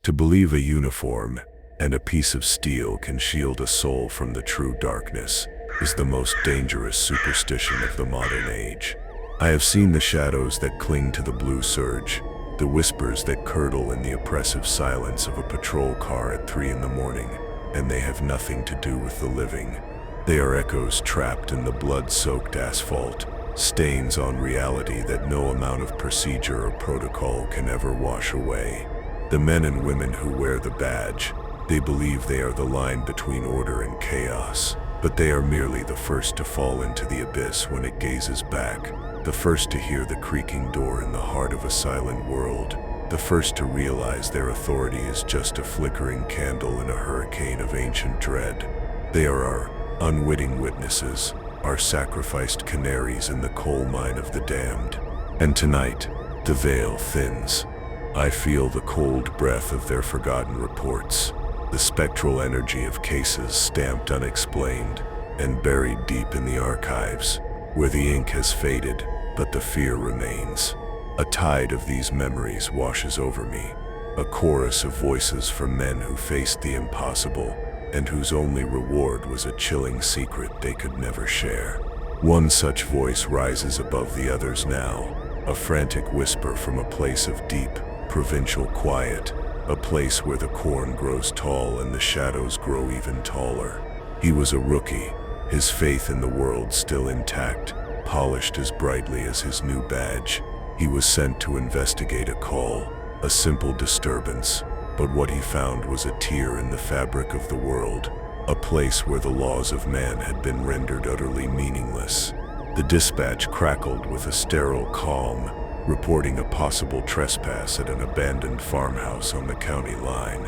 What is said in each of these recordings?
To believe a uniform and a piece of steel can shield a soul from the true darkness is the most dangerous superstition of the modern age. I have seen the shadows that cling to the blue surge, the whispers that curdle in the oppressive silence of a patrol car at 3 in the morning, and they have nothing to do with the living. They are echoes trapped in the blood-soaked asphalt, stains on reality that no amount of procedure or protocol can ever wash away. The men and women who wear the badge, they believe they are the line between order and chaos, but they are merely the first to fall into the abyss when it gazes back, the first to hear the creaking door in the heart of a silent world, the first to realize their authority is just a flickering candle in a hurricane of ancient dread. They are our unwitting witnesses, our sacrificed canaries in the coal mine of the damned. And tonight, the veil thins. I feel the cold breath of their forgotten reports, the spectral energy of cases stamped unexplained and buried deep in the archives, where the ink has faded, but the fear remains. A tide of these memories washes over me, a chorus of voices from men who faced the impossible and whose only reward was a chilling secret they could never share. One such voice rises above the others now, a frantic whisper from a place of deep, provincial quiet, a place where the corn grows tall and the shadows grow even taller. He was a rookie, his faith in the world still intact, polished as brightly as his new badge. He was sent to investigate a call, a simple disturbance, but what he found was a tear in the fabric of the world, a place where the laws of man had been rendered utterly meaningless. The dispatch crackled with a sterile calm, reporting a possible trespass at an abandoned farmhouse on the county line.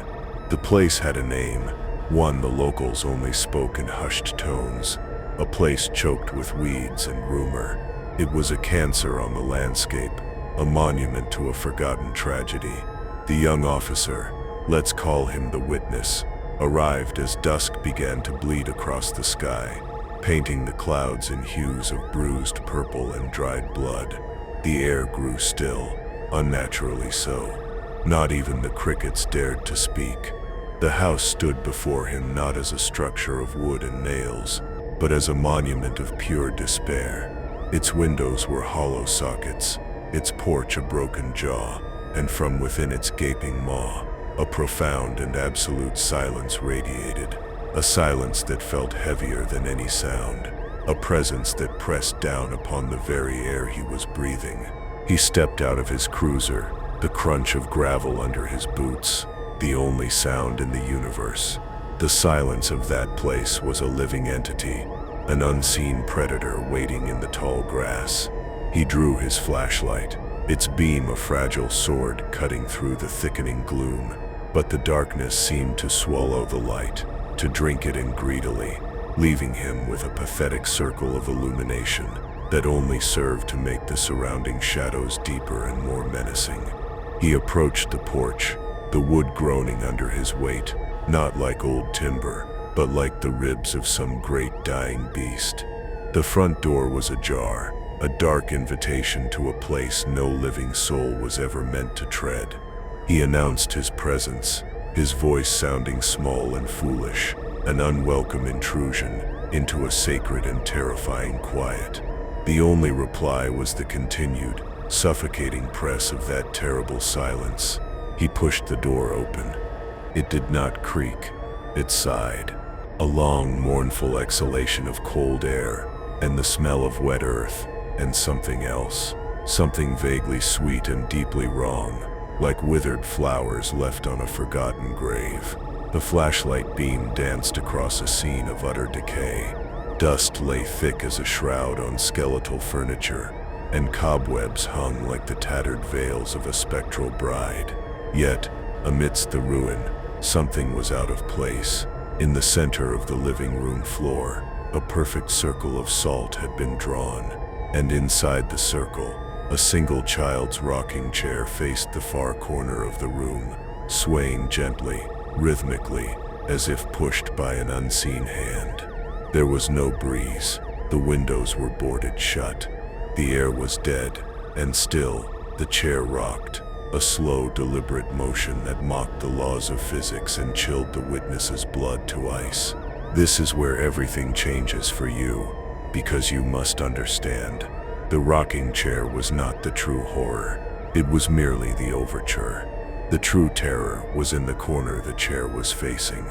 The place had a name, one the locals only spoke in hushed tones, a place choked with weeds and rumor. It was a cancer on the landscape, a monument to a forgotten tragedy. The young officer, let's call him the witness, arrived as dusk began to bleed across the sky, painting the clouds in hues of bruised purple and dried blood. The air grew still, unnaturally so. Not even the crickets dared to speak. The house stood before him not as a structure of wood and nails, but as a monument of pure despair. Its windows were hollow sockets, its porch a broken jaw, and from within its gaping maw, a profound and absolute silence radiated, a silence that felt heavier than any sound, a presence that pressed down upon the very air he was breathing. He stepped out of his cruiser, the crunch of gravel under his boots, the only sound in the universe. The silence of that place was a living entity, an unseen predator waiting in the tall grass. He drew his flashlight, its beam a fragile sword cutting through the thickening gloom, but the darkness seemed to swallow the light, to drink it in greedily, leaving him with a pathetic circle of illumination that only served to make the surrounding shadows deeper and more menacing. He approached the porch, the wood groaning under his weight, not like old timber, but like the ribs of some great dying beast. The front door was ajar, a dark invitation to a place no living soul was ever meant to tread. He announced his presence, his voice sounding small and foolish, an unwelcome intrusion into a sacred and terrifying quiet. The only reply was the continued, suffocating press of that terrible silence. He pushed the door open. It did not creak, it sighed. A long, mournful exhalation of cold air, and the smell of wet earth, and something else, something vaguely sweet and deeply wrong, like withered flowers left on a forgotten grave. The flashlight beam danced across a scene of utter decay. Dust lay thick as a shroud on skeletal furniture, and cobwebs hung like the tattered veils of a spectral bride. Yet, amidst the ruin, something was out of place. In the center of the living room floor, a perfect circle of salt had been drawn, and inside the circle, a single child's rocking chair faced the far corner of the room, swaying gently, rhythmically, as if pushed by an unseen hand. There was no breeze, the windows were boarded shut. The air was dead, and still, the chair rocked, a slow, deliberate motion that mocked the laws of physics and chilled the witness's blood to ice. This is where everything changes for you, because you must understand. The rocking chair was not the true horror. It was merely the overture. The true terror was in the corner the chair was facing.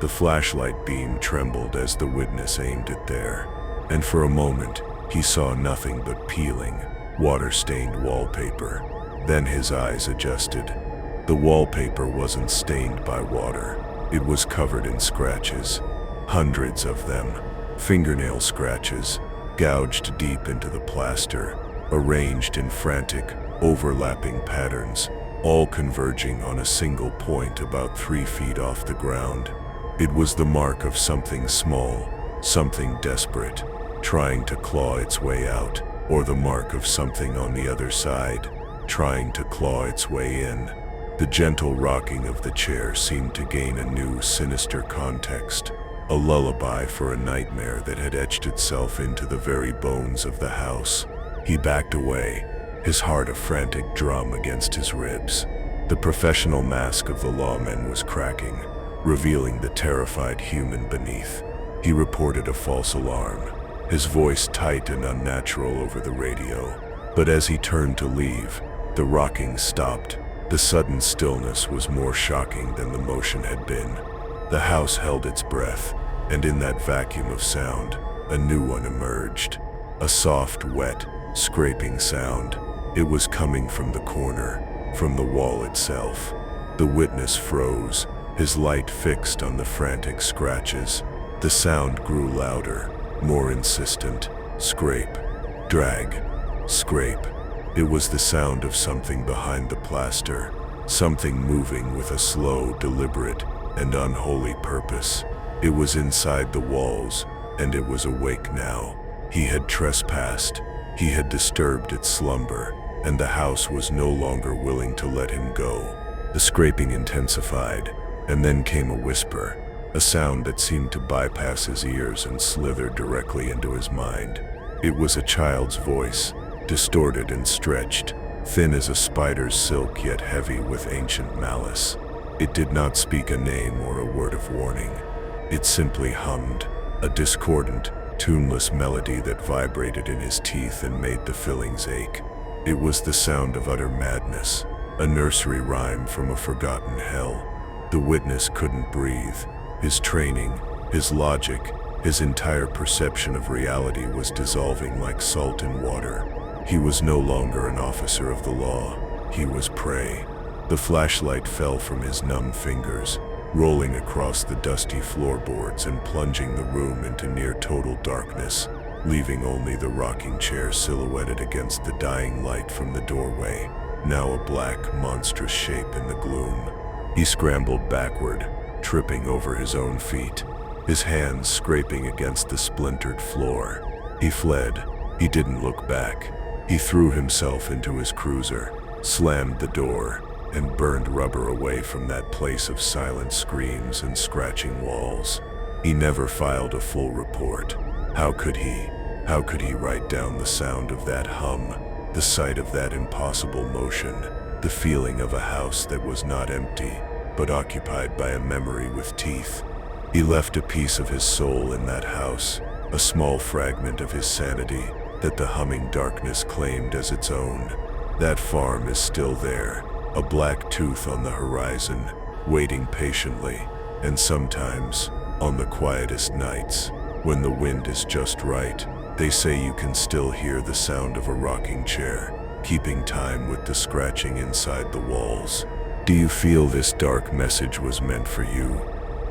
The flashlight beam trembled as the witness aimed it there, and for a moment, he saw nothing but peeling, water-stained wallpaper. Then his eyes adjusted. The wallpaper wasn't stained by water. It was covered in scratches, hundreds of them, fingernail scratches, gouged deep into the plaster, arranged in frantic, overlapping patterns, all converging on a single point about 3 feet off the ground. It was the mark of something small, something desperate, trying to claw its way out, or the mark of something on the other side, trying to claw its way in. The gentle rocking of the chair seemed to gain a new, sinister context, a lullaby for a nightmare that had etched itself into the very bones of the house. He backed away, his heart a frantic drum against his ribs. The professional mask of the lawman was cracking, revealing the terrified human beneath. He reported a false alarm, his voice tight and unnatural over the radio. But as he turned to leave, the rocking stopped. The sudden stillness was more shocking than the motion had been. The house held its breath, and in that vacuum of sound, a new one emerged. A soft, wet, scraping sound. It was coming from the corner, from the wall itself. The witness froze, his light fixed on the frantic scratches. The sound grew louder, more insistent. Scrape, drag, scrape. It was the sound of something behind the plaster, something moving with a slow, deliberate, and unholy purpose. It was inside the walls, and it was awake now. He had trespassed, he had disturbed its slumber, and the house was no longer willing to let him go. The scraping intensified, and then came a whisper, a sound that seemed to bypass his ears and slither directly into his mind. It was a child's voice, distorted and stretched, thin as a spider's silk yet heavy with ancient malice. It did not speak a name or a word of warning. It simply hummed, a discordant, tuneless melody that vibrated in his teeth and made the fillings ache. It was the sound of utter madness, a nursery rhyme from a forgotten hell. The witness couldn't breathe. His training, his logic, his entire perception of reality was dissolving like salt in water. He was no longer an officer of the law. He was prey. The flashlight fell from his numb fingers, rolling across the dusty floorboards and plunging the room into near total darkness, leaving only the rocking chair silhouetted against the dying light from the doorway, now a black, monstrous shape in the gloom. He scrambled backward, tripping over his own feet, his hands scraping against the splintered floor. He fled. He didn't look back. He threw himself into his cruiser, slammed the door, and burned rubber away from that place of silent screams and scratching walls. He never filed a full report. How could he? How could he write down the sound of that hum, the sight of that impossible motion, the feeling of a house that was not empty, but occupied by a memory with teeth? He left a piece of his soul in that house, a small fragment of his sanity that the humming darkness claimed as its own. That farm is still there, a black tooth on the horizon, waiting patiently, and sometimes, on the quietest nights, when the wind is just right, they say you can still hear the sound of a rocking chair, keeping time with the scratching inside the walls. Do you feel this dark message was meant for you?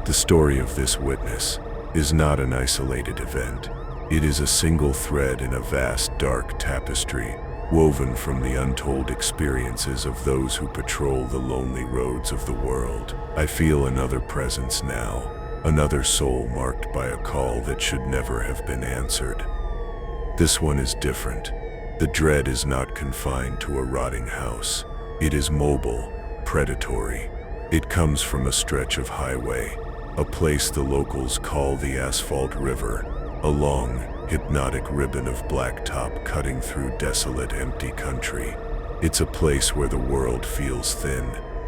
The story of this witness is not an isolated event. It is a single thread in a vast dark tapestry, woven from the untold experiences of those who patrol the lonely roads of the world. I feel another presence now, another soul marked by a call that should never have been answered. This one is different. The dread is not confined to a rotting house. It is mobile, predatory. It comes from a stretch of highway, a place the locals call the Asphalt River, a long, hypnotic ribbon of blacktop cutting through desolate, empty country. It's a place where the world feels thin,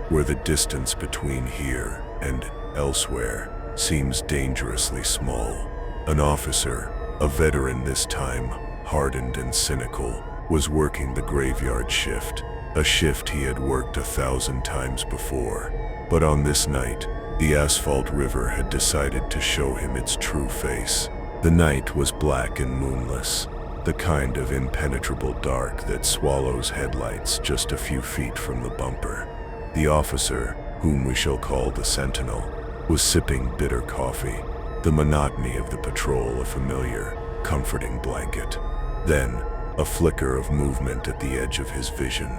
where the distance between here and elsewhere seems dangerously small. An officer, a veteran this time, hardened and cynical, was working the graveyard shift, a shift he had worked 1,000 times before. But on this night, the asphalt river had decided to show him its true face. The night was black and moonless, the kind of impenetrable dark that swallows headlights just a few feet from the bumper. The officer, whom we shall call the Sentinel, was sipping bitter coffee, the monotony of the patrol a familiar, comforting blanket. Then, a flicker of movement at the edge of his vision.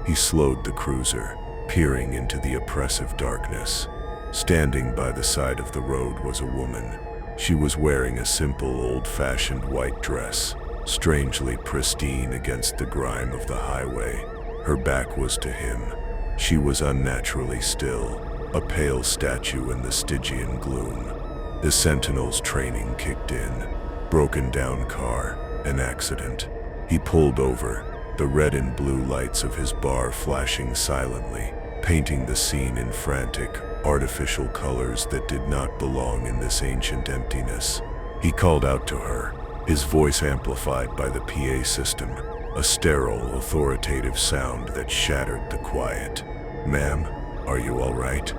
He slowed the cruiser, peering into the oppressive darkness. Standing by the side of the road was a woman. She was wearing a simple, old-fashioned white dress, strangely pristine against the grime of the highway. Her back was to him. She was unnaturally still, a pale statue in the Stygian gloom. The Sentinel's training kicked in. Broken down car, an accident. He pulled over, the red and blue lights of his bar flashing silently, painting the scene in frantic, artificial colors that did not belong in this ancient emptiness. He called out to her, his voice amplified by the PA system, a sterile, authoritative sound that shattered the quiet. "Ma'am, are you all right?"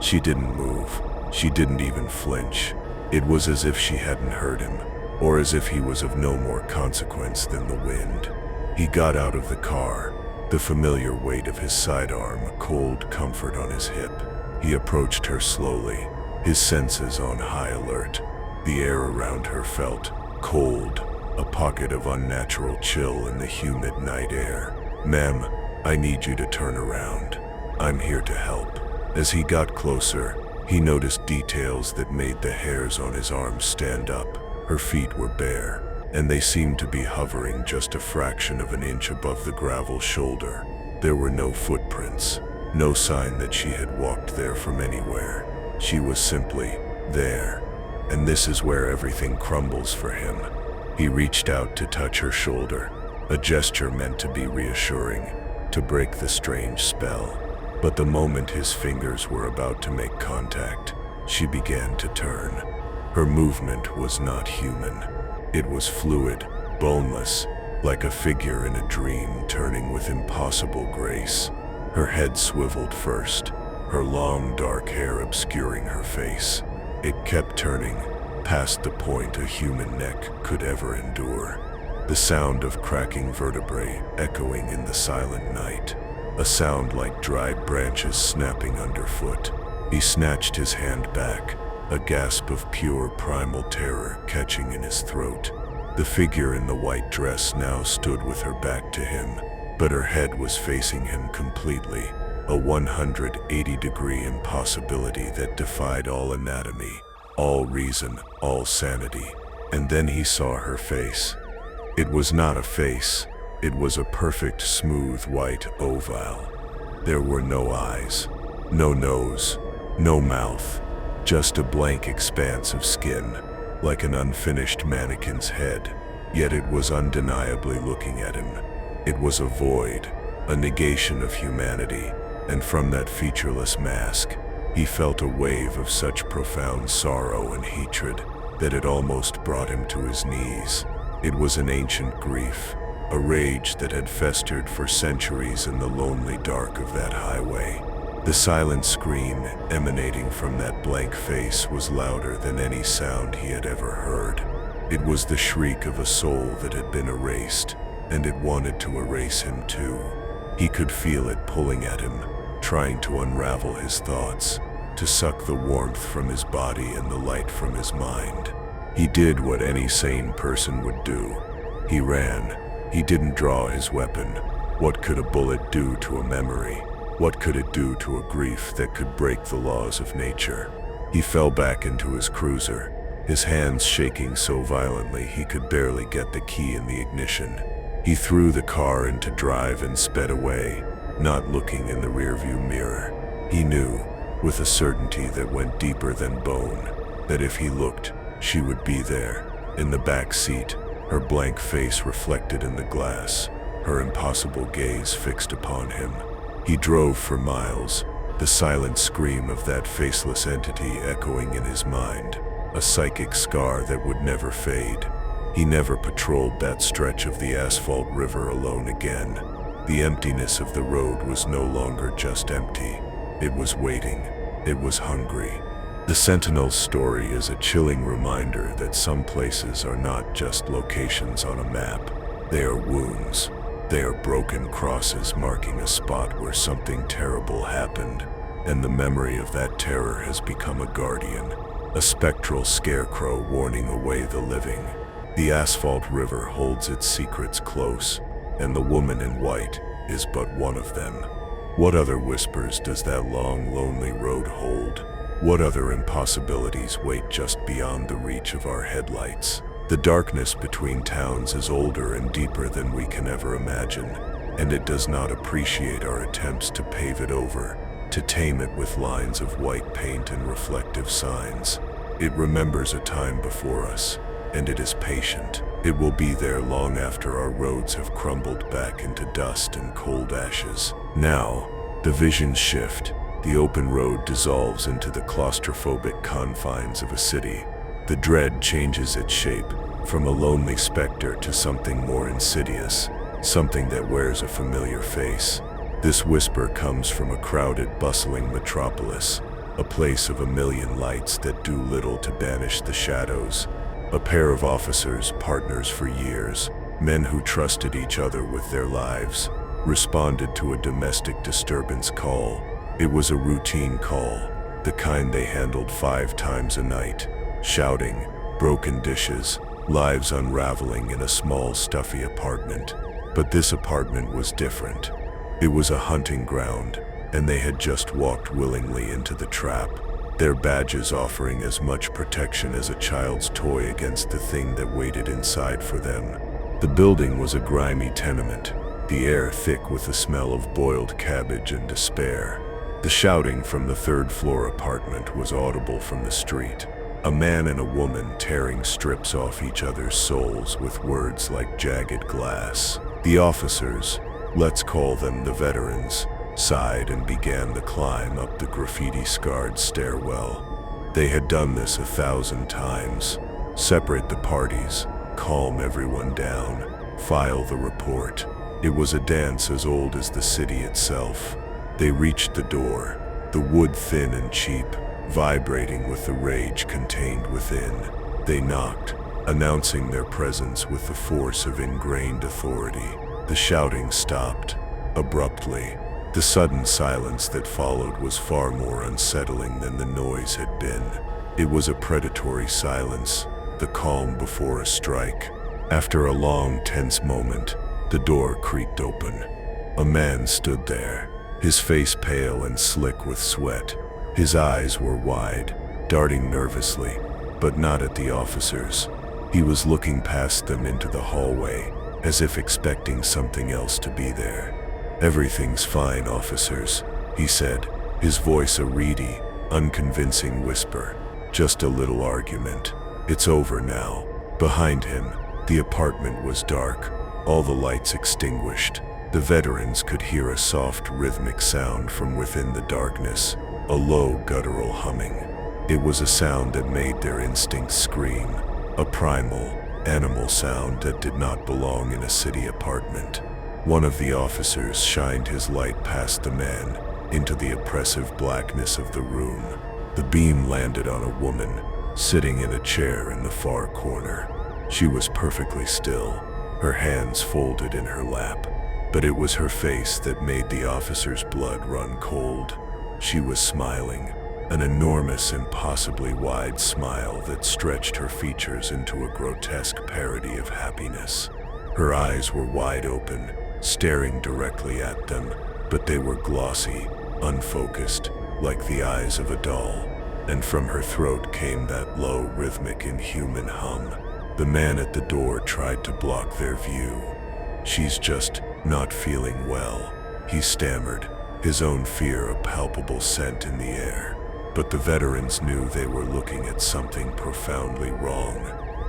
She didn't move. She didn't even flinch. It was as if she hadn't heard him, or as if he was of no more consequence than the wind. He got out of the car, the familiar weight of his sidearm a cold comfort on his hip. He approached her slowly, his senses on high alert. The air around her felt cold, a pocket of unnatural chill in the humid night air. "Ma'am, I need you to turn around. I'm here to help." As he got closer, he noticed details that made the hairs on his arms stand up. Her feet were bare, and they seemed to be hovering just a fraction of an inch above the gravel shoulder. There were no footprints, no sign that she had walked there from anywhere. She was simply there. And this is where everything crumbles for him. He reached out to touch her shoulder, a gesture meant to be reassuring, to break the strange spell. But the moment his fingers were about to make contact, she began to turn. Her movement was not human. It was fluid, boneless, like a figure in a dream turning with impossible grace. Her head swiveled first, her long dark hair obscuring her face. It kept turning, past the point a human neck could ever endure. The sound of cracking vertebrae echoing in the silent night. A sound like dried branches snapping underfoot. He snatched his hand back, a gasp of pure primal terror catching in his throat. The figure in the white dress now stood with her back to him, but her head was facing him completely, a 180-degree impossibility that defied all anatomy, all reason, all sanity. And then he saw her face. It was not a face. It was a perfect, smooth, white oval. There were no eyes, no nose, no mouth, just a blank expanse of skin, like an unfinished mannequin's head. Yet it was undeniably looking at him. It was a void, a negation of humanity, and from that featureless mask, he felt a wave of such profound sorrow and hatred that it almost brought him to his knees. It was an ancient grief, a rage that had festered for centuries in the lonely dark of that highway. The silent scream emanating from that blank face was louder than any sound he had ever heard. It was the shriek of a soul that had been erased, and it wanted to erase him too. He could feel it pulling at him, trying to unravel his thoughts, to suck the warmth from his body and the light from his mind. He did what any sane person would do. He ran. He didn't draw his weapon. What could a bullet do to a memory? What could it do to a grief that could break the laws of nature? He fell back into his cruiser, his hands shaking so violently he could barely get the key in the ignition. He threw the car into drive and sped away, not looking in the rearview mirror. He knew, with a certainty that went deeper than bone, that if he looked, she would be there, in the back seat, her blank face reflected in the glass. her impossible gaze fixed upon him. He drove for miles, the silent scream of that faceless entity echoing in his mind, a psychic scar that would never fade. He never patrolled that stretch of the asphalt river alone again. The emptiness of the road was no longer just empty. It was waiting. It was hungry. The Sentinel's story is a chilling reminder that some places are not just locations on a map. They are wounds. They are broken crosses marking a spot where something terrible happened, and the memory of that terror has become a guardian, a spectral scarecrow warning away the living. The asphalt river holds its secrets close, and the woman in white is but one of them. What other whispers does that long, lonely road hold? What other impossibilities wait just beyond the reach of our headlights? The darkness between towns is older and deeper than we can ever imagine, and it does not appreciate our attempts to pave it over, to tame it with lines of white paint and reflective signs. It remembers a time before us, and it is patient. It will be there long after our roads have crumbled back into dust and cold ashes. Now, the visions shift. The open road dissolves into the claustrophobic confines of a city. The dread changes its shape, from a lonely specter to something more insidious, something that wears a familiar face. This whisper comes from a crowded, bustling metropolis, a place of a million lights that do little to banish the shadows. A pair of officers, partners for years, men who trusted each other with their lives, responded to a domestic disturbance call. It was a routine call, the kind they handled 5 times a night. Shouting, broken dishes, lives unraveling in a small, stuffy apartment. But this apartment was different. It was a hunting ground, and they had just walked willingly into the trap, their badges offering as much protection as a child's toy against the thing that waited inside for them. The building was a grimy tenement, the air thick with the smell of boiled cabbage and despair. The shouting from the 3rd-floor apartment was audible from the street. A man and a woman tearing strips off each other's souls with words like jagged glass. The officers, let's call them the veterans, sighed and began the climb up the graffiti-scarred stairwell. They had done this 1,000 times. Separate the parties, calm everyone down, file the report. It was a dance as old as the city itself. They reached the door, the wood thin and cheap, vibrating with the rage contained within. They knocked, announcing their presence with the force of ingrained authority. The shouting stopped, abruptly. The sudden silence that followed was far more unsettling than the noise had been. It was a predatory silence, the calm before a strike. After a long, tense moment, the door creaked open. A man stood there, his face pale and slick with sweat. His eyes were wide, darting nervously, but not at the officers. He was looking past them into the hallway, as if expecting something else to be there. "Everything's fine, officers," he said, his voice a reedy, unconvincing whisper. "Just a little argument. It's over now." Behind him, the apartment was dark, all the lights extinguished. The veterans could hear a soft, rhythmic sound from within the darkness, a low, guttural humming. It was a sound that made their instincts scream, a primal, animal sound that did not belong in a city apartment. One of the officers shined his light past the man, into the oppressive blackness of the room. The beam landed on a woman, sitting in a chair in the far corner. She was perfectly still, her hands folded in her lap. But it was her face that made the officer's blood run cold. She was smiling, an enormous, impossibly wide smile that stretched her features into a grotesque parody of happiness. Her eyes were wide open, staring directly at them, but they were glossy, unfocused, like the eyes of a doll. And from her throat came that low, rhythmic, inhuman hum. The man at the door tried to block their view. "She's just not feeling well," he stammered, his own fear a palpable scent in the air. But the veterans knew they were looking at something profoundly wrong.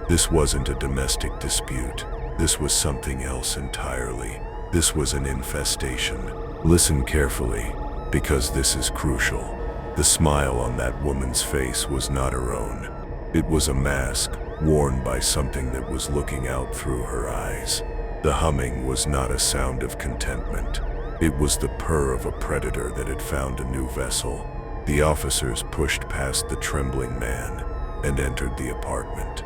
This wasn't a domestic dispute. This was something else entirely. This was an infestation. Listen carefully, because this is crucial. The smile on that woman's face was not her own. It was a mask worn by something that was looking out through her eyes. The humming was not a sound of contentment. It was the purr of a predator that had found a new vessel. The officers pushed past the trembling man and entered the apartment.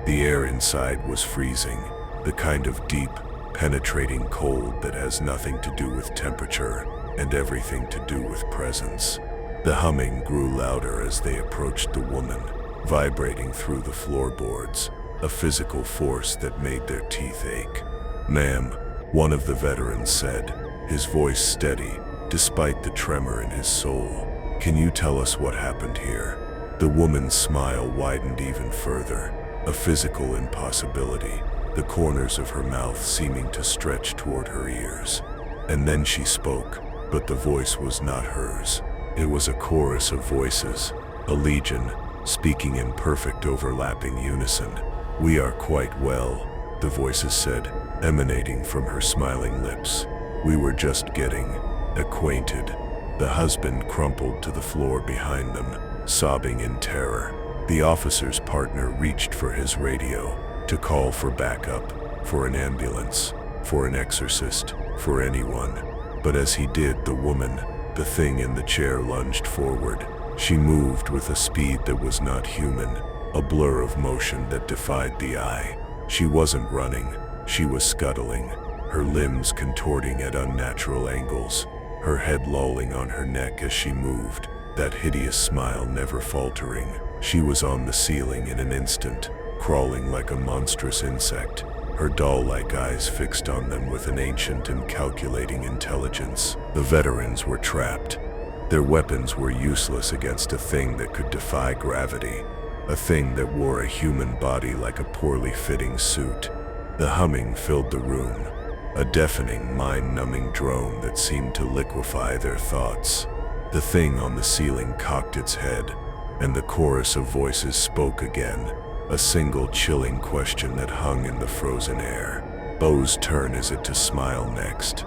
The air inside was freezing, the kind of deep, penetrating cold that has nothing to do with temperature and everything to do with presence. The humming grew louder as they approached the woman, vibrating through the floorboards, a physical force that made their teeth ache. "Ma'am," one of the veterans said, his voice steady despite the tremor in his soul. "Can you tell us what happened here?" The woman's smile widened even further, a physical impossibility, the corners of her mouth seeming to stretch toward her ears. And then she spoke, but the voice was not hers. It was a chorus of voices, a legion, speaking in perfect overlapping unison. "We are quite well," the voices said, emanating from her smiling lips. "We were just getting acquainted." The husband crumpled to the floor behind them, sobbing in terror. The officer's partner reached for his radio to call for backup, for an ambulance, for an exorcist, for anyone. But as he did, the woman, the thing in the chair, lunged forward. She moved with a speed that was not human, a blur of motion that defied the eye. She wasn't running, she was scuttling, her limbs contorting at unnatural angles, her head lolling on her neck as she moved, that hideous smile never faltering. She was on the ceiling in an instant, crawling like a monstrous insect, her doll-like eyes fixed on them with an ancient and calculating intelligence. The veterans were trapped. Their weapons were useless against a thing that could defy gravity, a thing that wore a human body like a poorly fitting suit. The humming filled the room, a deafening, mind-numbing drone that seemed to liquefy their thoughts. The thing on the ceiling cocked its head, and the chorus of voices spoke again, a single chilling question that hung in the frozen air. Whose turn is it to smile next?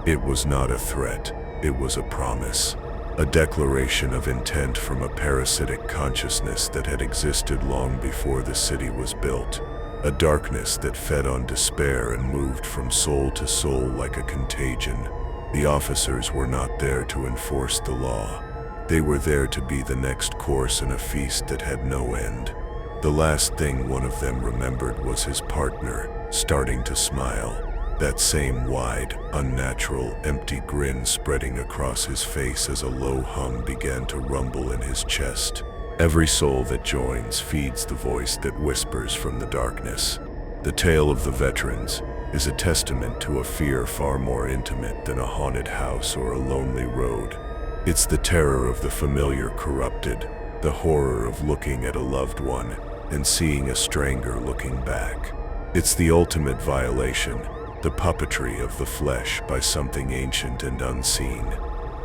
It was not a threat, it was a promise. A declaration of intent from a parasitic consciousness that had existed long before the city was built. A darkness that fed on despair and moved from soul to soul like a contagion. The officers were not there to enforce the law. They were there to be the next course in a feast that had no end. The last thing one of them remembered was his partner, starting to smile. That same wide, unnatural, empty grin spreading across his face as a low hum began to rumble in his chest. Every soul that joins feeds the voice that whispers from the darkness. The tale of the veterans is a testament to a fear far more intimate than a haunted house or a lonely road. It's the terror of the familiar corrupted, the horror of looking at a loved one and seeing a stranger looking back. It's the ultimate violation, the puppetry of the flesh by something ancient and unseen.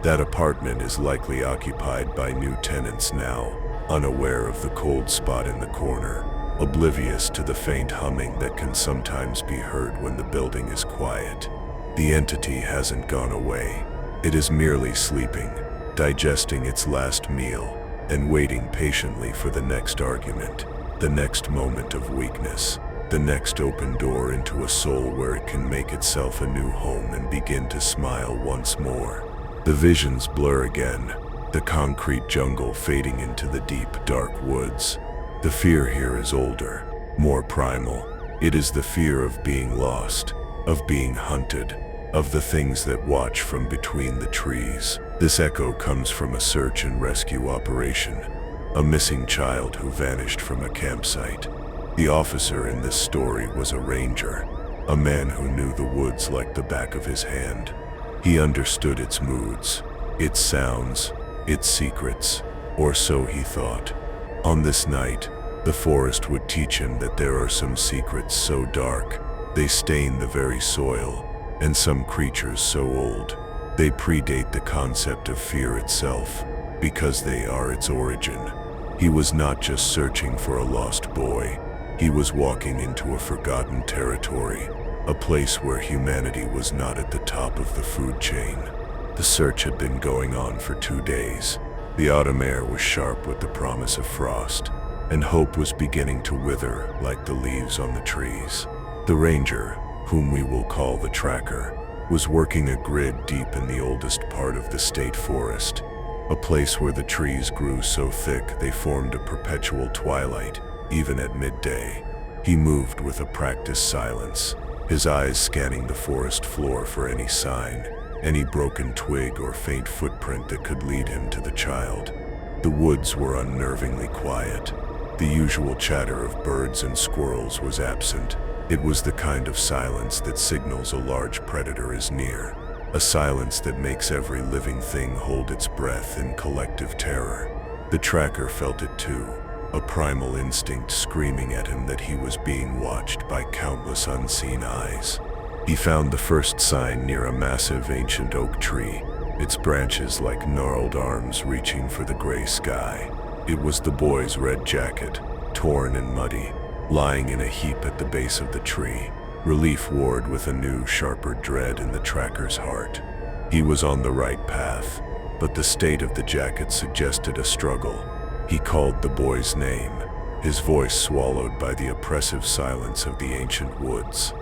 That apartment is likely occupied by new tenants now, unaware of the cold spot in the corner, oblivious to the faint humming that can sometimes be heard when the building is quiet. The entity hasn't gone away. It is merely sleeping, digesting its last meal, and waiting patiently for the next argument, the next moment of weakness, the next open door into a soul where it can make itself a new home and begin to smile once more. The visions blur again, the concrete jungle fading into the deep, dark woods. The fear here is older, more primal. It is the fear of being lost, of being hunted, of the things that watch from between the trees. This echo comes from a search and rescue operation, a missing child who vanished from a campsite. The officer in this story was a ranger, a man who knew the woods like the back of his hand. He understood its moods, its sounds, its secrets, or so he thought. On this night, the forest would teach him that there are some secrets so dark, they stain the very soil, and some creatures so old, they predate the concept of fear itself, because they are its origin. He was not just searching for a lost boy, he was walking into a forgotten territory, a place where humanity was not at the top of the food chain. The search had been going on for 2 days. The autumn air was sharp with the promise of frost, and hope was beginning to wither like the leaves on the trees. The ranger, whom we will call the tracker, was working a grid deep in the oldest part of the state forest, a place where the trees grew so thick they formed a perpetual twilight, even at midday. He moved with a practiced silence, his eyes scanning the forest floor for any sign, any broken twig or faint footprint that could lead him to the child. The woods were unnervingly quiet. The usual chatter of birds and squirrels was absent. It was the kind of silence that signals a large predator is near, a silence that makes every living thing hold its breath in collective terror. The tracker felt it too, a primal instinct screaming at him that he was being watched by countless unseen eyes. He found the first sign near a massive ancient oak tree, its branches like gnarled arms reaching for the gray sky. It was the boy's red jacket, torn and muddy, lying in a heap at the base of the tree. Relief warred with a new, sharper dread in the tracker's heart. He was on the right path, but the state of the jacket suggested a struggle. He called the boy's name, his voice swallowed by the oppressive silence of the ancient woods.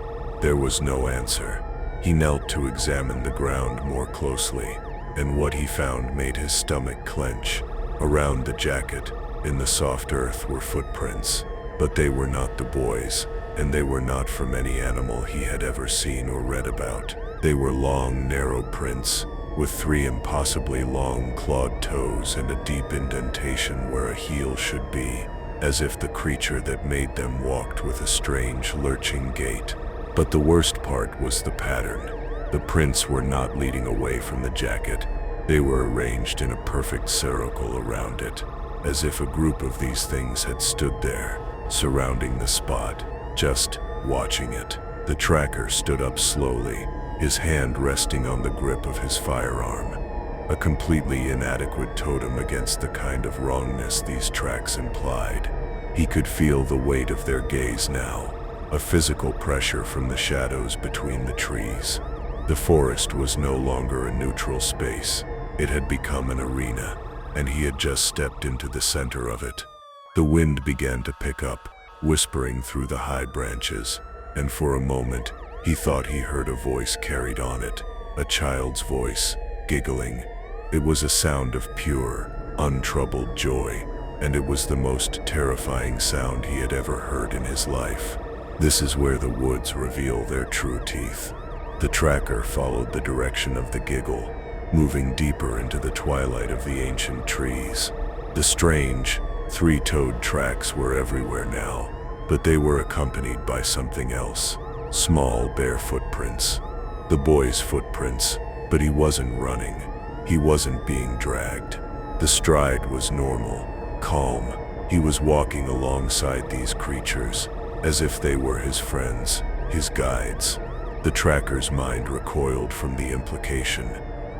There was no answer. He knelt to examine the ground more closely, and what he found made his stomach clench. Around the jacket, in the soft earth, were footprints, but they were not the boy's, and they were not from any animal he had ever seen or read about. They were long, narrow prints, with 3 impossibly long clawed toes and a deep indentation where a heel should be, as if the creature that made them walked with a strange, lurching gait. But the worst part was the pattern. The prints were not leading away from the jacket. They were arranged in a perfect circle around it, as if a group of these things had stood there, surrounding the spot, just watching it. The tracker stood up slowly, his hand resting on the grip of his firearm, a completely inadequate totem against the kind of wrongness these tracks implied. He could feel the weight of their gaze now, a physical pressure from the shadows between the trees. The forest was no longer a neutral space. It had become an arena, and he had just stepped into the center of it. The wind began to pick up, whispering through the high branches, and for a moment, he thought he heard a voice carried on it, a child's voice, giggling. It was a sound of pure, untroubled joy, and it was the most terrifying sound he had ever heard in his life. This is where the woods reveal their true teeth. The tracker followed the direction of the giggle, moving deeper into the twilight of the ancient trees. The strange, 3-toed tracks were everywhere now, but they were accompanied by something else. Small, bare footprints. The boy's footprints, but he wasn't running. He wasn't being dragged. The stride was normal, calm. He was walking alongside these creatures, as if they were his friends, his guides. The tracker's mind recoiled from the implication.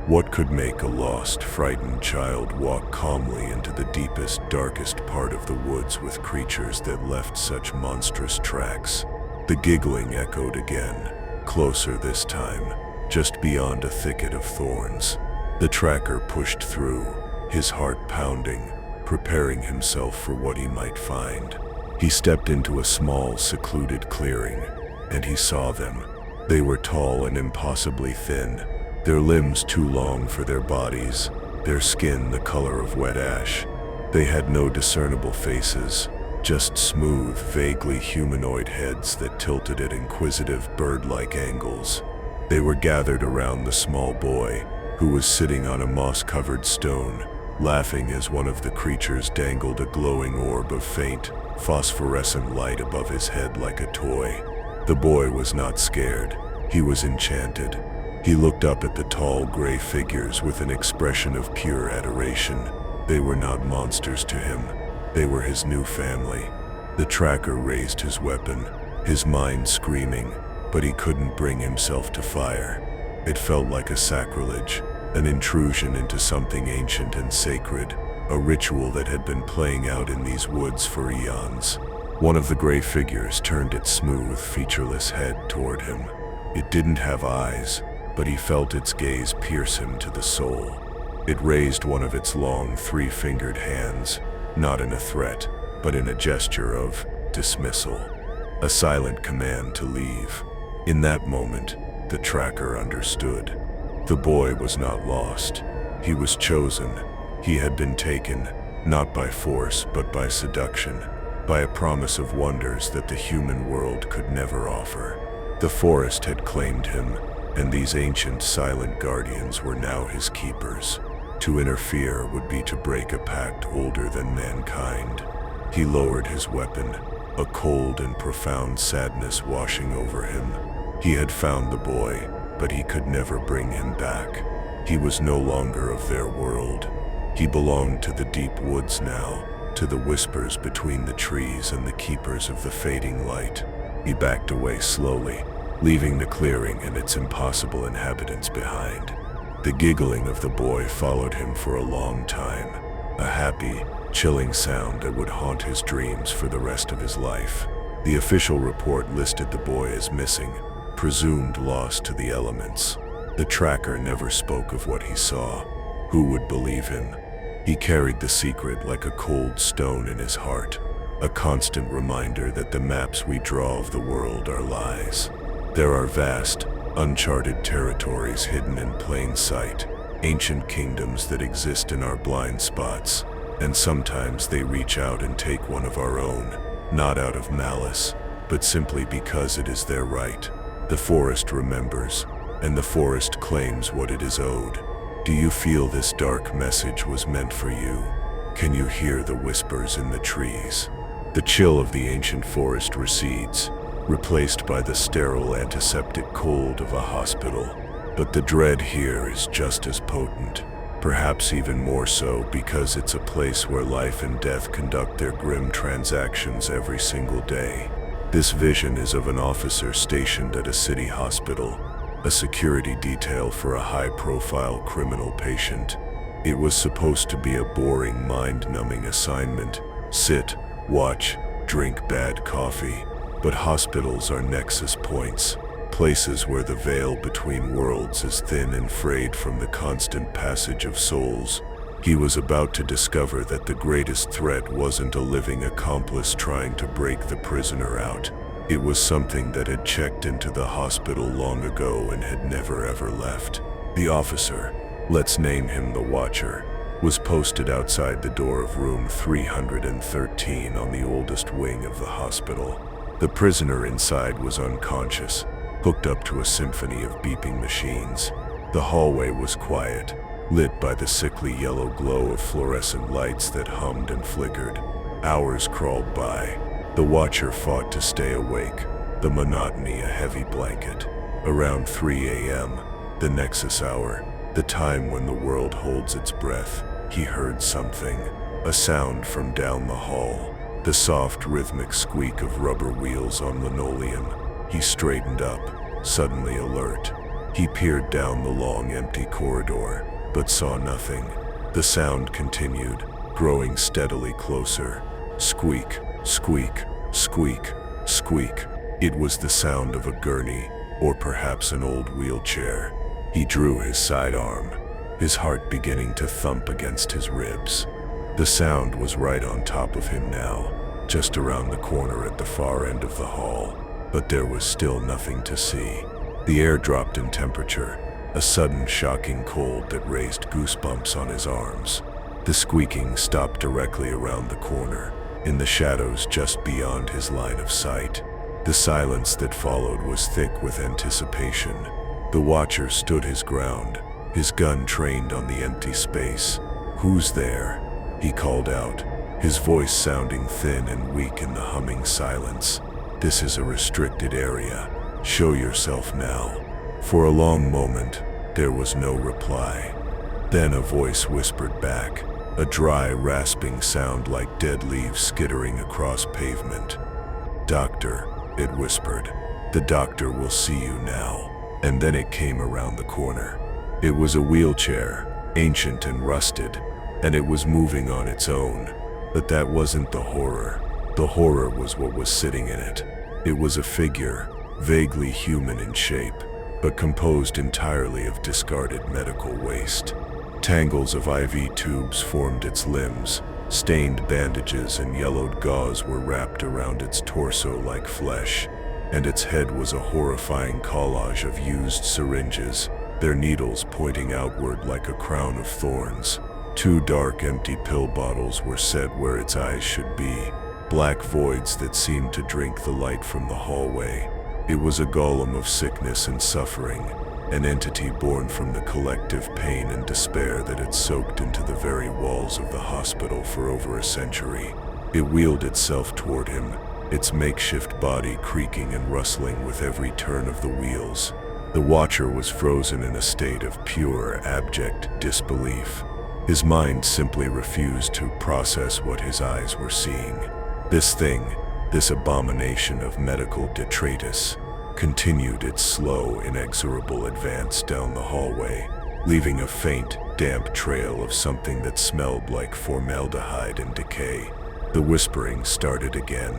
What could make a lost, frightened child walk calmly into the deepest, darkest part of the woods with creatures that left such monstrous tracks? The giggling echoed again, closer this time, just beyond a thicket of thorns. The tracker pushed through, his heart pounding, preparing himself for what he might find. He stepped into a small, secluded clearing, and he saw them. They were tall and impossibly thin, their limbs too long for their bodies, their skin the color of wet ash. They had no discernible faces, just smooth, vaguely humanoid heads that tilted at inquisitive, bird-like angles. They were gathered around the small boy, who was sitting on a moss-covered stone, laughing as one of the creatures dangled a glowing orb of faint, phosphorescent light above his head like a toy. The boy was not scared. He was enchanted. He looked up at the tall gray figures with an expression of pure adoration. They were not monsters to him. They were his new family. The tracker raised his weapon, his mind screaming, but he couldn't bring himself to fire. It felt like a sacrilege, an intrusion into something ancient and sacred, a ritual that had been playing out in these woods for eons. One of the gray figures turned its smooth, featureless head toward him. It didn't have eyes, but he felt its gaze pierce him to the soul. It raised one of its long, three-fingered hands, not in a threat, but in a gesture of dismissal, a silent command to leave. In that moment, the tracker understood. The boy was not lost. He was chosen. He had been taken, not by force, but by seduction, by a promise of wonders that the human world could never offer. The forest had claimed him, and these ancient, silent guardians were now his keepers. To interfere would be to break a pact older than mankind. He lowered his weapon, a cold and profound sadness washing over him. He had found the boy, but he could never bring him back. He was no longer of their world. He belonged to the deep woods now, to the whispers between the trees and the keepers of the fading light. He backed away slowly, leaving the clearing and its impossible inhabitants behind. The giggling of the boy followed him for a long time, a happy, chilling sound that would haunt his dreams for the rest of his life. The official report listed the boy as missing, presumed lost to the elements. The tracker never spoke of what he saw. Who would believe him? He carried the secret like a cold stone in his heart, a constant reminder that the maps we draw of the world are lies. There are vast, uncharted territories hidden in plain sight, ancient kingdoms that exist in our blind spots, and sometimes they reach out and take one of our own, not out of malice, but simply because it is their right. The forest remembers, and the forest claims what it is owed. Do you feel this dark message was meant for you? Can you hear the whispers in the trees? The chill of the ancient forest recedes, replaced by the sterile antiseptic cold of a hospital. But the dread here is just as potent, perhaps even more so because it's a place where life and death conduct their grim transactions every single day. This vision is of an officer stationed at a city hospital, a security detail for a high-profile criminal patient. It was supposed to be a boring, mind-numbing assignment. Sit, watch, drink bad coffee. But hospitals are nexus points, places where the veil between worlds is thin and frayed from the constant passage of souls. He was about to discover that the greatest threat wasn't a living accomplice trying to break the prisoner out. It was something that had checked into the hospital long ago and had never ever left. The officer, let's name him the Watcher, was posted outside the door of room 313 on the oldest wing of the hospital. The prisoner inside was unconscious, hooked up to a symphony of beeping machines. The hallway was quiet, lit by the sickly yellow glow of fluorescent lights that hummed and flickered. Hours crawled by. The Watcher fought to stay awake, the monotony a heavy blanket. Around 3 a.m., the Nexus hour, the time when the world holds its breath, he heard something, a sound from down the hall, the soft rhythmic squeak of rubber wheels on linoleum. He straightened up, suddenly alert. He peered down the long empty corridor, but saw nothing. The sound continued, growing steadily closer. Squeak, squeak, squeak, squeak. It was the sound of a gurney, or perhaps an old wheelchair. He drew his sidearm, his heart beginning to thump against his ribs. The sound was right on top of him now, just around the corner at the far end of the hall, but there was still nothing to see. The air dropped in temperature, a sudden shocking cold that raised goosebumps on his arms. The squeaking stopped directly around the corner, in the shadows just beyond his line of sight. The silence that followed was thick with anticipation. The Watcher stood his ground, his gun trained on the empty space. "Who's there?" he called out, his voice sounding thin and weak in the humming silence. "This is a restricted area. Show yourself now." For a long moment, there was no reply. Then a voice whispered back, a dry, rasping sound like dead leaves skittering across pavement. "Doctor," it whispered. "The doctor will see you now." And then it came around the corner. It was a wheelchair, ancient and rusted, and it was moving on its own. But that wasn't the horror. The horror was what was sitting in it. It was a figure, vaguely human in shape, but composed entirely of discarded medical waste. Tangles of IV tubes formed its limbs, stained bandages and yellowed gauze were wrapped around its torso like flesh, and its head was a horrifying collage of used syringes, their needles pointing outward like a crown of thorns. 2 dark, empty pill bottles were set where its eyes should be, black voids that seemed to drink the light from the hallway. It was a golem of sickness and suffering, an entity born from the collective pain and despair that had soaked into the very walls of the hospital for over a century. It wheeled itself toward him, its makeshift body creaking and rustling with every turn of the wheels. The watcher was frozen in a state of pure, abject disbelief. His mind simply refused to process what his eyes were seeing. This thing, this abomination of medical detritus, continued its slow, inexorable advance down the hallway, leaving a faint, damp trail of something that smelled like formaldehyde and decay. The whispering started again,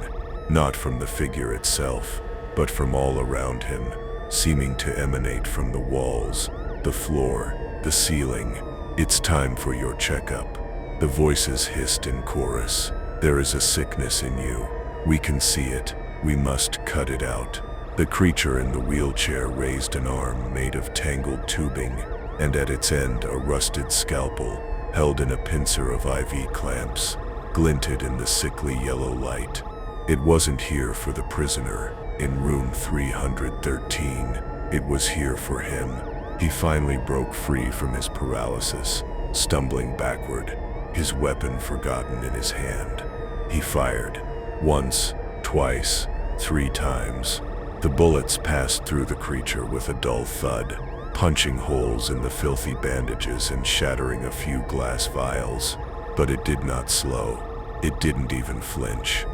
not from the figure itself, but from all around him, seeming to emanate from the walls, the floor, the ceiling. "It's time for your checkup," the voices hissed in chorus. "There is a sickness in you. We can see it. We must cut it out." The creature in the wheelchair raised an arm made of tangled tubing, and at its end a rusted scalpel, held in a pincer of IV clamps, glinted in the sickly yellow light. It wasn't here for the prisoner, in room 313. It was here for him. He finally broke free from his paralysis, stumbling backward, his weapon forgotten in his hand. He fired. Once, twice, 3 times. The bullets passed through the creature with a dull thud, punching holes in the filthy bandages and shattering a few glass vials. But it did not slow. It didn't even flinch.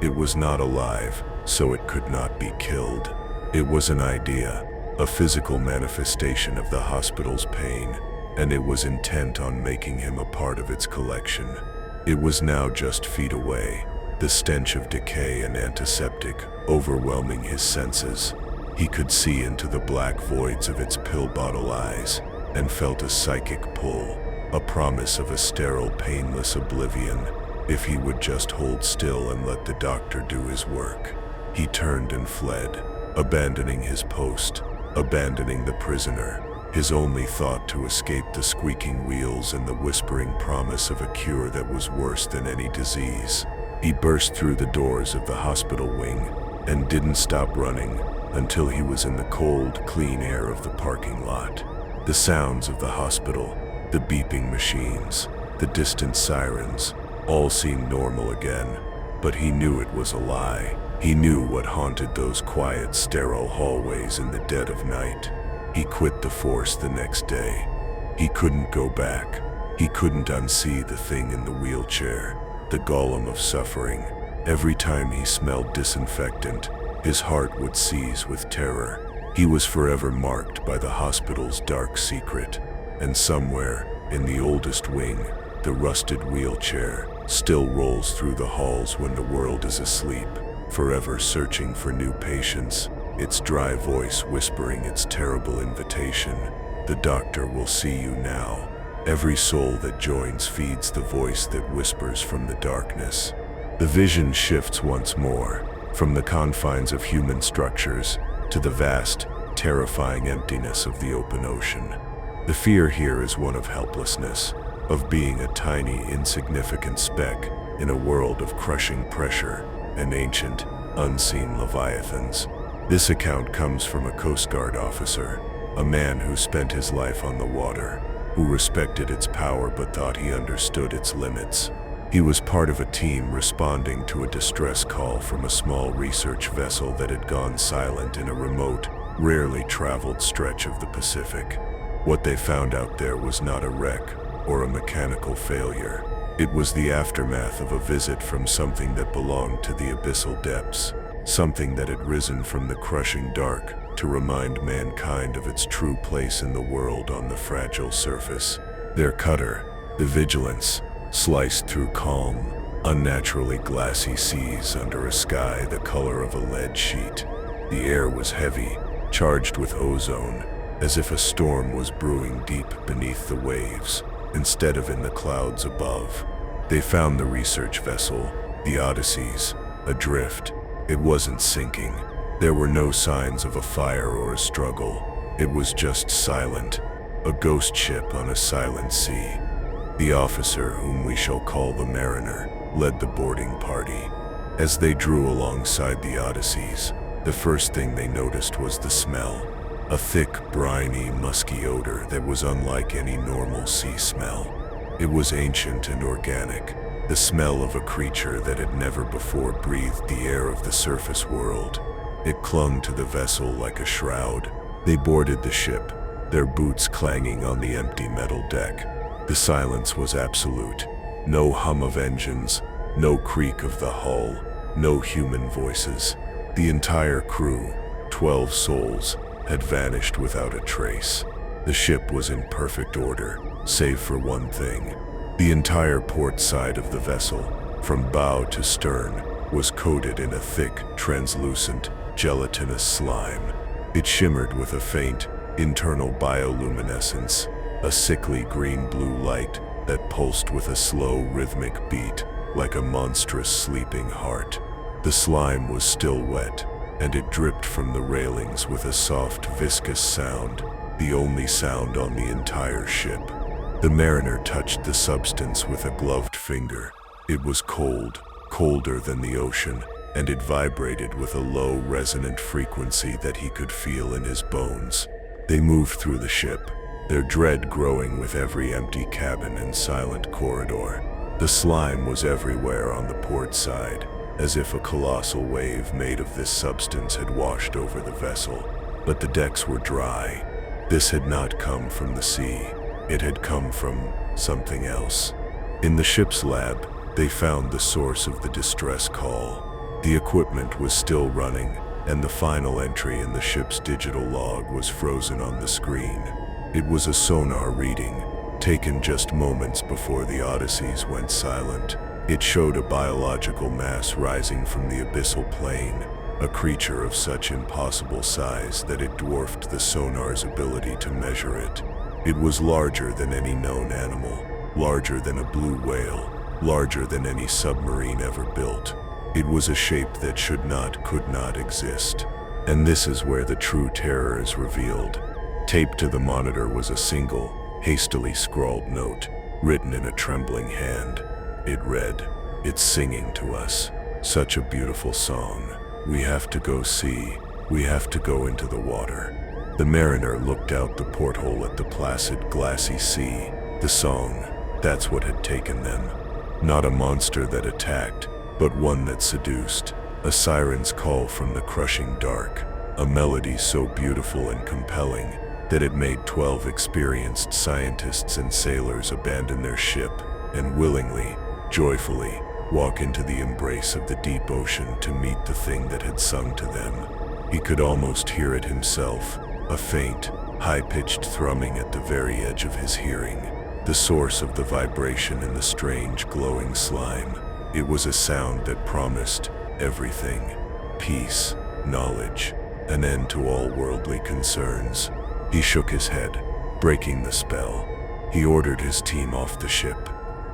It was not alive, so it could not be killed. It was an idea, a physical manifestation of the hospital's pain, and it was intent on making him a part of its collection. It was now just feet away, the stench of decay and antiseptic overwhelming his senses. He could see into the black voids of its pill bottle eyes and felt a psychic pull, a promise of a sterile, painless oblivion if he would just hold still and let the doctor do his work. He turned and fled, abandoning his post, abandoning the prisoner, his only thought to escape the squeaking wheels and the whispering promise of a cure that was worse than any disease. He burst through the doors of the hospital wing and didn't stop running until he was in the cold, clean air of the parking lot. The sounds of the hospital, the beeping machines, the distant sirens, all seemed normal again, but he knew it was a lie. He knew what haunted those quiet, sterile hallways in the dead of night. He quit the force the next day. He couldn't go back. He couldn't unsee the thing in the wheelchair, the golem of suffering. Every time he smelled disinfectant, his heart would seize with terror. He was forever marked by the hospital's dark secret, and somewhere, in the oldest wing, the rusted wheelchair still rolls through the halls when the world is asleep, forever searching for new patients, its dry voice whispering its terrible invitation. "The doctor will see you now." Every soul that joins feeds the voice that whispers from the darkness. The vision shifts once more, from the confines of human structures to the vast, terrifying emptiness of the open ocean. The fear here is one of helplessness, of being a tiny, insignificant speck in a world of crushing pressure and ancient, unseen leviathans. This account comes from a Coast Guard officer, a man who spent his life on the water, who respected its power but thought he understood its limits. He was part of a team responding to a distress call from a small research vessel that had gone silent in a remote, rarely traveled stretch of the Pacific. What they found out there was not a wreck or a mechanical failure. It was the aftermath of a visit from something that belonged to the abyssal depths, something that had risen from the crushing dark to remind mankind of its true place in the world on the fragile surface. Their cutter, the Vigilance, sliced through calm, Unnaturally glassy seas under a sky the color of a lead sheet. The air was heavy, charged with ozone, as if a storm was brewing deep beneath the waves, instead of in the clouds above. They found the research vessel, the Odysseys, adrift. It wasn't sinking. There were no signs of a fire or a struggle. It was just silent, a ghost ship on a silent sea. The officer, whom we shall call the Mariner, led the boarding party. As they drew alongside the Odysseys, the first thing they noticed was the smell. A thick, briny, musky odor that was unlike any normal sea smell. It was ancient and organic, the smell of a creature that had never before breathed the air of the surface world. It clung to the vessel like a shroud. They boarded the ship, their boots clanging on the empty metal deck. The silence was absolute. No hum of engines, no creak of the hull, no human voices. The entire crew, 12 souls, had vanished without a trace. The ship was in perfect order, save for one thing. The entire port side of the vessel, from bow to stern, was coated in a thick, translucent, gelatinous slime. It shimmered with a faint, internal bioluminescence, a sickly green-blue light that pulsed with a slow, rhythmic beat, like a monstrous sleeping heart. The slime was still wet, and it dripped from the railings with a soft, viscous sound, the only sound on the entire ship. The Mariner touched the substance with a gloved finger. It was cold, colder than the ocean, and it vibrated with a low, resonant frequency that he could feel in his bones. They moved through the ship, their dread growing with every empty cabin and silent corridor. The slime was everywhere on the port side, as if a colossal wave made of this substance had washed over the vessel. But the decks were dry. This had not come from the sea. It had come from something else. In the ship's lab, they found the source of the distress call. The equipment was still running, and the final entry in the ship's digital log was frozen on the screen. It was a sonar reading, taken just moments before the Odysseys went silent. It showed a biological mass rising from the abyssal plain, a creature of such impossible size that it dwarfed the sonar's ability to measure it. It was larger than any known animal, larger than a blue whale, larger than any submarine ever built. It was a shape that could not exist. And this is where the true terror is revealed. Taped to the monitor was a single, hastily scrawled note, written in a trembling hand. It read, "It's singing to us. Such a beautiful song. We have to go see. We have to go into the water." The Mariner looked out the porthole at the placid, glassy sea. The song, that's what had taken them. Not a monster that attacked, but one that seduced. A siren's call from the crushing dark. A melody so beautiful and compelling that it made 12 experienced scientists and sailors abandon their ship and willingly, joyfully, walk into the embrace of the deep ocean to meet the thing that had sung to them. He could almost hear it himself, a faint, high-pitched thrumming at the very edge of his hearing, the source of the vibration in the strange, glowing slime. It was a sound that promised everything: peace, knowledge, an end to all worldly concerns. He shook his head, breaking the spell. He ordered his team off the ship.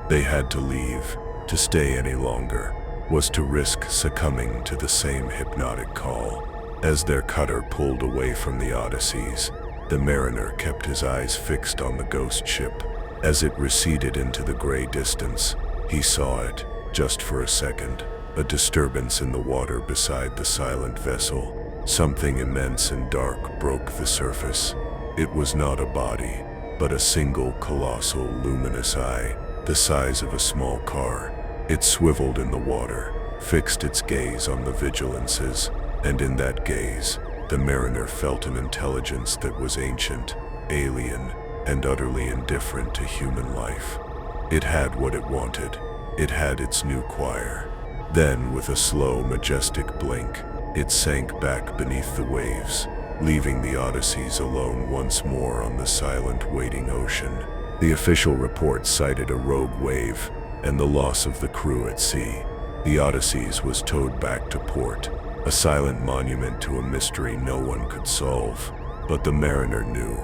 They had to leave. To stay any longer was to risk succumbing to the same hypnotic call. As their cutter pulled away from the Odysseys, the Mariner kept his eyes fixed on the ghost ship. As it receded into the gray distance, he saw it, just for a second, a disturbance in the water beside the silent vessel. Something immense and dark broke the surface. It was not a body, but a single colossal luminous eye, the size of a small car. It swiveled in the water, fixed its gaze on the vigilances, and in that gaze, the Mariner felt an intelligence that was ancient, alien, and utterly indifferent to human life. It had what it wanted. It had its new choir. Then, with a slow, majestic blink, it sank back beneath the waves, leaving the Odysseys alone once more on the silent, waiting ocean. The official report cited a rogue wave, and the loss of the crew at sea. The Odysseus was towed back to port, a silent monument to a mystery no one could solve. But the mariner knew.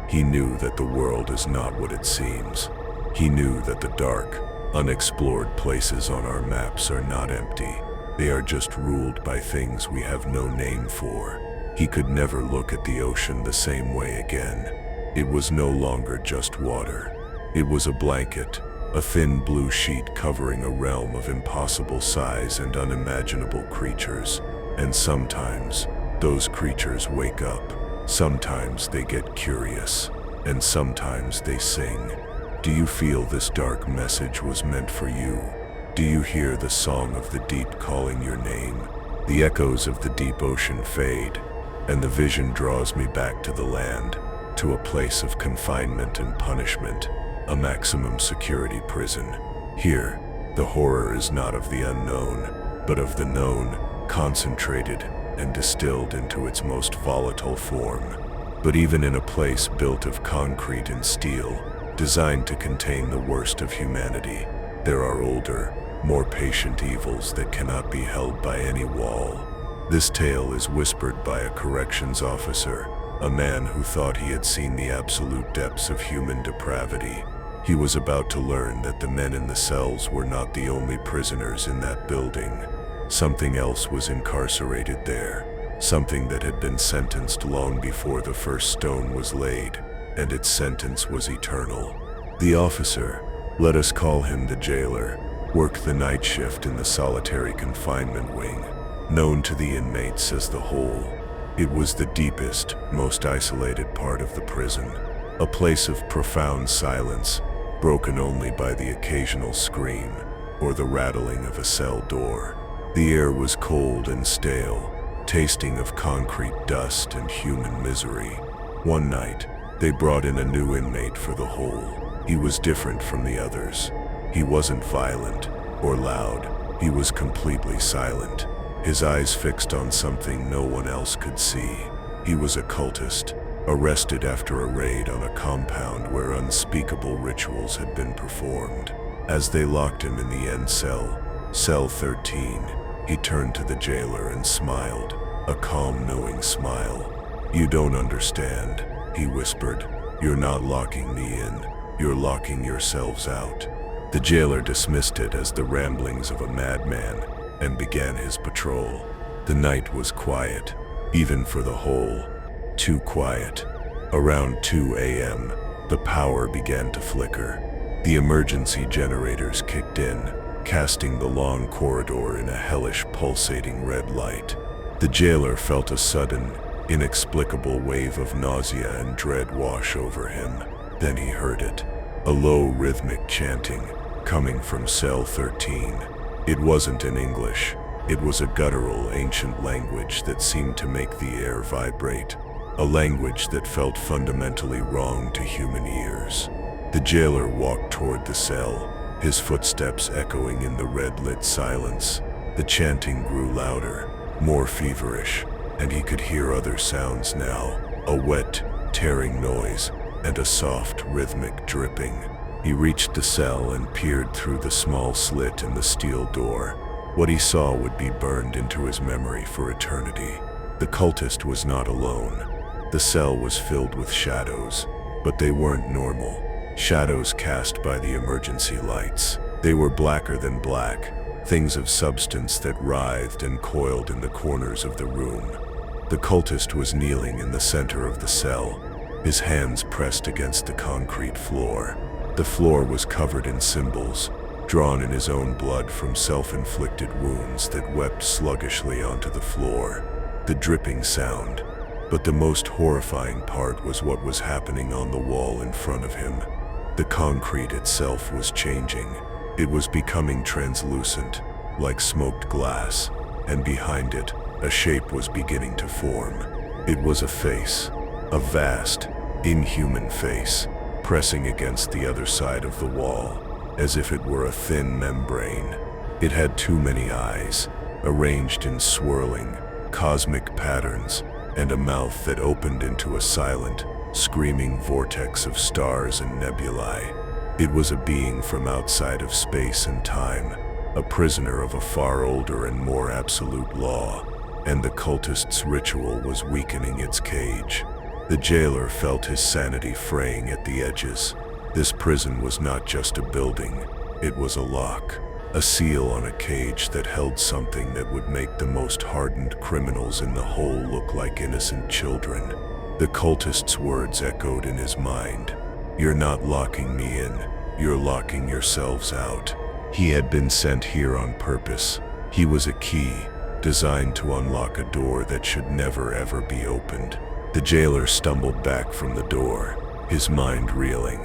He knew that the world is not what it seems. He knew that the dark, unexplored places on our maps are not empty. They are just ruled by things we have no name for. He could never look at the ocean the same way again. It was no longer just water. It was a blanket, a thin blue sheet covering a realm of impossible size and unimaginable creatures. And sometimes, those creatures wake up. Sometimes they get curious, and sometimes they sing. Do you feel this dark message was meant for you? Do you hear the song of the deep calling your name? The echoes of the deep ocean fade, and the vision draws me back to the land, to a place of confinement and punishment, a maximum security prison. Here, the horror is not of the unknown, but of the known, concentrated and distilled into its most volatile form. But even in a place built of concrete and steel, designed to contain the worst of humanity, there are older, more patient evils that cannot be held by any wall. This tale is whispered by a corrections officer, a man who thought he had seen the absolute depths of human depravity. He was about to learn that the men in the cells were not the only prisoners in that building. Something else was incarcerated there, something that had been sentenced long before the first stone was laid, and its sentence was eternal. The officer, let us call him the jailer, worked the night shift in the solitary confinement wing, known to the inmates as the hole. It was the deepest, most isolated part of the prison, a place of profound silence, broken only by the occasional scream or the rattling of a cell door. The air was cold and stale, tasting of concrete dust and human misery. One night, they brought in a new inmate for the hole. He was different from the others. He wasn't violent or loud. He was completely silent, his eyes fixed on something no one else could see. He was a cultist, arrested after a raid on a compound where unspeakable rituals had been performed. As they locked him in the end cell, cell 13, he turned to the jailer and smiled, a calm, knowing smile. "You don't understand," he whispered. "You're not locking me in. You're locking yourselves out." The jailer dismissed it as the ramblings of a madman and began his patrol. The night was quiet, even for the hole. Too quiet. Around 2 a.m., the power began to flicker. The emergency generators kicked in, casting the long corridor in a hellish, pulsating red light. The jailer felt a sudden, inexplicable wave of nausea and dread wash over him. Then he heard it, a low, rhythmic chanting, coming from cell 13. It wasn't in English. It was a guttural, ancient language that seemed to make the air vibrate, a language that felt fundamentally wrong to human ears. The jailer walked toward the cell, his footsteps echoing in the red-lit silence. The chanting grew louder, more feverish, and he could hear other sounds now, a wet, tearing noise, and a soft, rhythmic dripping. He reached the cell and peered through the small slit in the steel door. What he saw would be burned into his memory for eternity. The cultist was not alone. The cell was filled with shadows, but they weren't normal. Shadows cast by the emergency lights. They were blacker than black, things of substance that writhed and coiled in the corners of the room. The cultist was kneeling in the center of the cell, his hands pressed against the concrete floor. The floor was covered in symbols, drawn in his own blood from self-inflicted wounds that wept sluggishly onto the floor. The dripping sound. But the most horrifying part was what was happening on the wall in front of him. The concrete itself was changing. It was becoming translucent, like smoked glass, and behind it, a shape was beginning to form. It was a face, a vast, inhuman face, pressing against the other side of the wall, as if it were a thin membrane. It had too many eyes, arranged in swirling, cosmic patterns, and a mouth that opened into a silent, screaming vortex of stars and nebulae. It was a being from outside of space and time, a prisoner of a far older and more absolute law, and the cultist's ritual was weakening its cage. The jailer felt his sanity fraying at the edges. This prison was not just a building, it was a lock, a seal on a cage that held something that would make the most hardened criminals in the whole look like innocent children. The cultist's words echoed in his mind. "You're not locking me in, you're locking yourselves out." He had been sent here on purpose. He was a key, designed to unlock a door that should never ever be opened. The jailer stumbled back from the door, his mind reeling.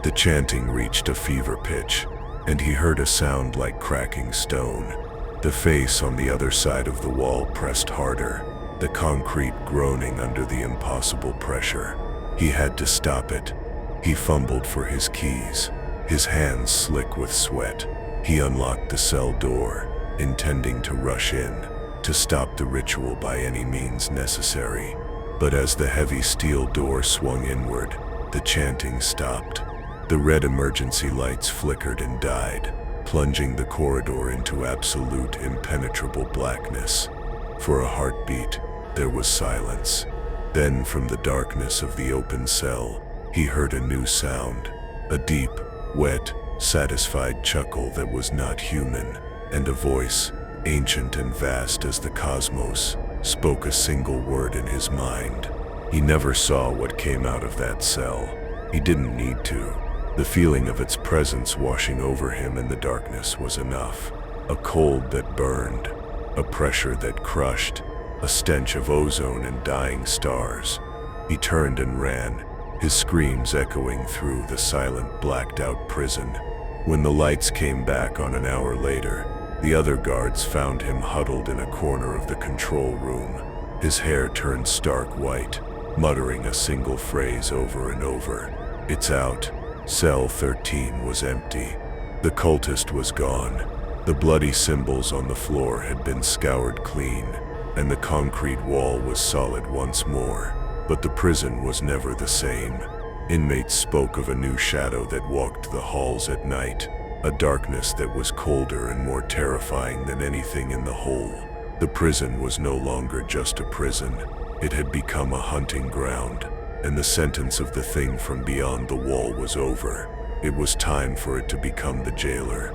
The chanting reached a fever pitch, and he heard a sound like cracking stone. The face on the other side of the wall pressed harder, the concrete groaning under the impossible pressure. He had to stop it. He fumbled for his keys, his hands slick with sweat. He unlocked the cell door, intending to rush in, to stop the ritual by any means necessary. But as the heavy steel door swung inward, the chanting stopped. The red emergency lights flickered and died, plunging the corridor into absolute impenetrable blackness. For a heartbeat, there was silence. Then from the darkness of the open cell, he heard a new sound, a deep, wet, satisfied chuckle that was not human, and a voice, ancient and vast as the cosmos, spoke a single word in his mind. He never saw what came out of that cell. He didn't need to. The feeling of its presence washing over him in the darkness was enough. A cold that burned, a pressure that crushed, a stench of ozone and dying stars. He turned and ran, his screams echoing through the silent, blacked-out prison. When the lights came back on an hour later, the other guards found him huddled in a corner of the control room. His hair turned stark white, muttering a single phrase over and over. "It's out." Cell 13 was empty. The cultist was gone. The bloody symbols on the floor had been scoured clean, and the concrete wall was solid once more. But the prison was never the same. Inmates spoke of a new shadow that walked the halls at night, a darkness that was colder and more terrifying than anything in the whole. The prison was no longer just a prison. It had become a hunting ground, and the sentence of the thing from beyond the wall was over. It was time for it to become the jailer.